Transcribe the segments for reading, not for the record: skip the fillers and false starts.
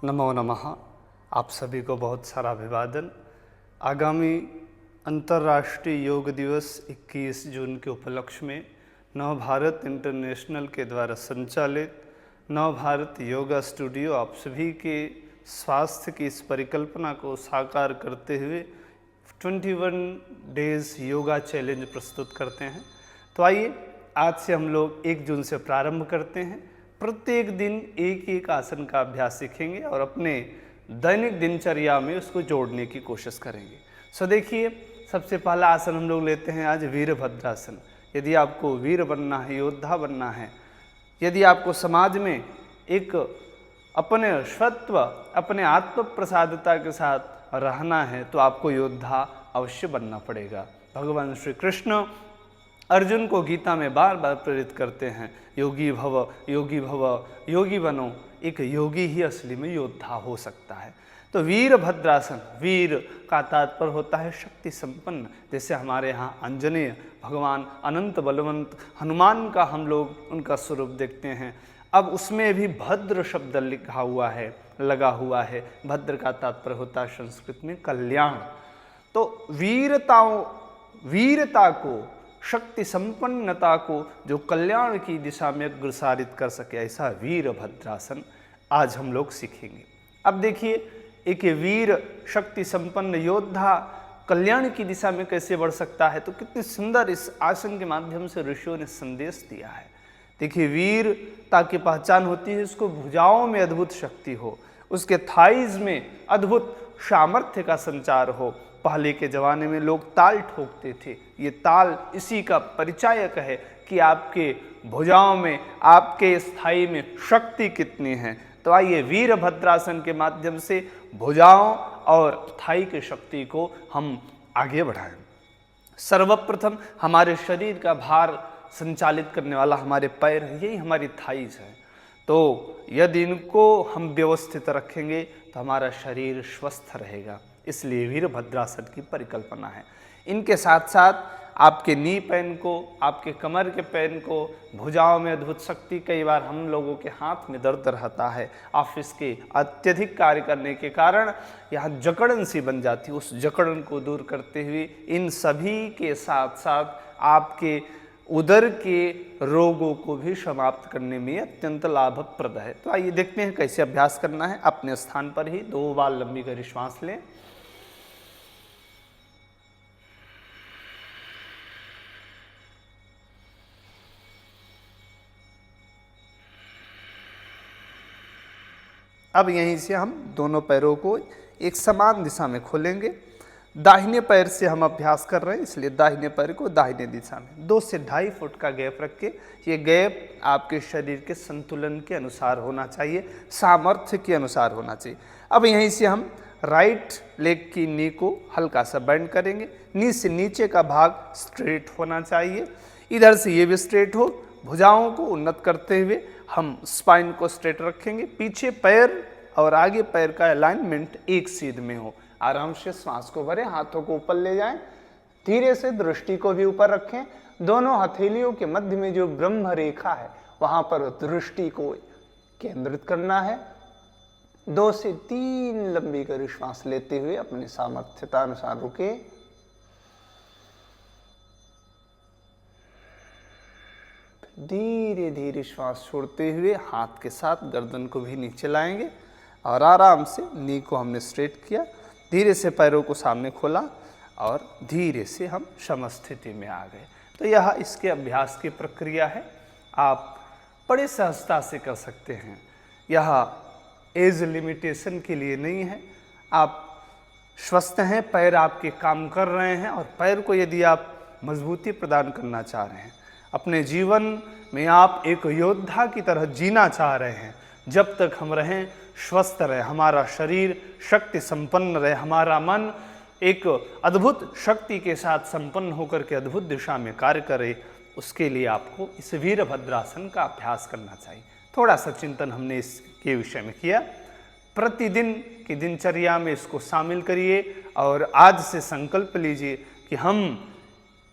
नमो नमः। आप सभी को बहुत सारा अभिवादन। आगामी अंतर्राष्ट्रीय योग दिवस 21 जून के उपलक्ष्य में नव भारत इंटरनेशनल के द्वारा संचालित नव भारत योगा स्टूडियो आप सभी के स्वास्थ्य की इस परिकल्पना को साकार करते हुए 21 डेज योगा चैलेंज प्रस्तुत करते हैं। तो आइए आज से हम लोग 1 जून से प्रारंभ करते हैं। प्रत्येक दिन एक एक आसन का अभ्यास सीखेंगे और अपने दैनिक दिनचर्या में उसको जोड़ने की कोशिश करेंगे। सो देखिए, सबसे पहला आसन हम लोग लेते हैं आज वीरभद्रासन। यदि आपको वीर बनना है, योद्धा बनना है, यदि आपको समाज में एक अपने सत्व, अपने आत्म प्रसादता के साथ रहना है तो आपको योद्धा अवश्य बनना पड़ेगा। भगवान श्री कृष्ण अर्जुन को गीता में बार बार प्रेरित करते हैं, योगी भव, योगी भव, योगी बनो। एक योगी ही असली में योद्धा हो सकता है। तो वीरभद्रासन, वीर का तात्पर्य होता है शक्ति संपन्न। जैसे हमारे यहाँ आंजनेय भगवान अनंत बलवंत हनुमान का हम लोग उनका स्वरूप देखते हैं। अब उसमें भी भद्र शब्द लिखा हुआ है, लगा हुआ है। भद्र का तात्पर्य होता है संस्कृत में कल्याण। तो वीरता को, शक्ति संपन्नता को जो कल्याण की दिशा में अग्रसारित कर सके, ऐसा वीरभद्रासन आज हम लोग सीखेंगे। अब देखिए, एक वीर शक्ति संपन्न योद्धा कल्याण की दिशा में कैसे बढ़ सकता है, तो कितनी सुंदर इस आसन के माध्यम से ऋषियों ने संदेश दिया है। देखिए, वीरता की पहचान होती है उसको भुजाओं में अद्भुत शक्ति हो, उसके थाइज में अद्भुत सामर्थ्य का संचार हो। पहले के ज़माने में लोग ताल ठोकते थे। ये ताल इसी का परिचायक है कि आपके भुजाओं में, आपके स्थाई में शक्ति कितनी है। तो आइए वीरभद्रासन के माध्यम से भुजाओं और थाई की शक्ति को हम आगे बढ़ाएं। सर्वप्रथम हमारे शरीर का भार संचालित करने वाला हमारे पैर है, यही हमारी थाइज है। तो यदि इनको हम व्यवस्थित रखेंगे तो हमारा शरीर स्वस्थ रहेगा। इसलिए वीरभद्रासन की परिकल्पना है। इनके साथ साथ आपके नी पैन को, आपके कमर के पैन को, भुजाओं में अद्भुत शक्ति। कई बार हम लोगों के हाथ में दर्द रहता है, ऑफिस के अत्यधिक कार्य करने के कारण यहाँ जकड़न सी बन जाती है। उस जकड़न को दूर करते हुए इन सभी के साथ साथ आपके उदर के रोगों को भी समाप्त करने में अत्यंत लाभप्रद है। तो आइए देखते हैं कैसे अभ्यास करना है। अपने स्थान पर ही 2 बार लंबी गहरी श्वास लें। अब यहीं से हम दोनों पैरों को एक समान दिशा में खोलेंगे। दाहिने पैर से हम अभ्यास कर रहे हैं, इसलिए दाहिने पैर को दाहिने दिशा में 2 से 2.5 फुट का गैप रख के, ये गैप आपके शरीर के संतुलन के अनुसार होना चाहिए, सामर्थ्य के अनुसार होना चाहिए। अब यहीं से हम राइट लेग की नी को हल्का सा बेंड करेंगे। नी से नीचे का भाग स्ट्रेट होना चाहिए, इधर से ये भी स्ट्रेट हो। भुजाओं को उन्नत करते हुए हम स्पाइन को स्ट्रेट रखेंगे। पीछे पैर और आगे पैर का अलाइनमेंट एक सीध में हो। आराम से श्वास को भरें, हाथों को ऊपर ले जाएं, धीरे से दृष्टि को भी ऊपर रखें। दोनों हथेलियों के मध्य में जो ब्रह्म रेखा है वहां पर दृष्टि को केंद्रित करना है। 2 से 3 लंबी गहरी श्वास लेते हुए अपने सामर्थ्यता अनुसार रुके। धीरे धीरे श्वास छोड़ते हुए हाथ के साथ गर्दन को भी नीचे लाएंगे और आराम से नी को हमने स्ट्रेट किया। धीरे से पैरों को सामने खोला और धीरे से हम समस्थिति में आ गए। तो यह इसके अभ्यास की प्रक्रिया है। आप बड़े सहजता से कर सकते हैं। यह एज लिमिटेशन के लिए नहीं है। आप स्वस्थ हैं, पैर आपके काम कर रहे हैं और पैर को यदि आप मजबूती प्रदान करना चाह रहे हैं, अपने जीवन में आप एक योद्धा की तरह जीना चाह रहे हैं, जब तक हम रहें, स्वस्थ रहे, हमारा शरीर शक्ति संपन्न रहे, हमारा मन एक अद्भुत शक्ति के साथ संपन्न होकर के अद्भुत दिशा में कार्य करे, उसके लिए आपको इस वीरभद्रासन का अभ्यास करना चाहिए। थोड़ा सा चिंतन हमने इसके विषय में किया। प्रतिदिन की दिनचर्या में इसको शामिल करिए और आज से संकल्प लीजिए कि हम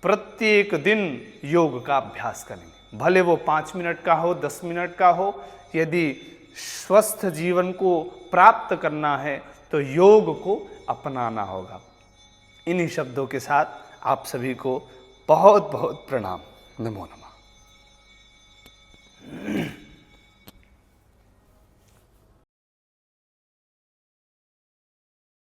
प्रत्येक दिन योग का अभ्यास करेंगे। भले वो 5 मिनट का हो, 10 मिनट का हो, यदि स्वस्थ जीवन को प्राप्त करना है तो योग को अपनाना होगा। इन्हीं शब्दों के साथ आप सभी को बहुत बहुत प्रणाम। नमो नमः।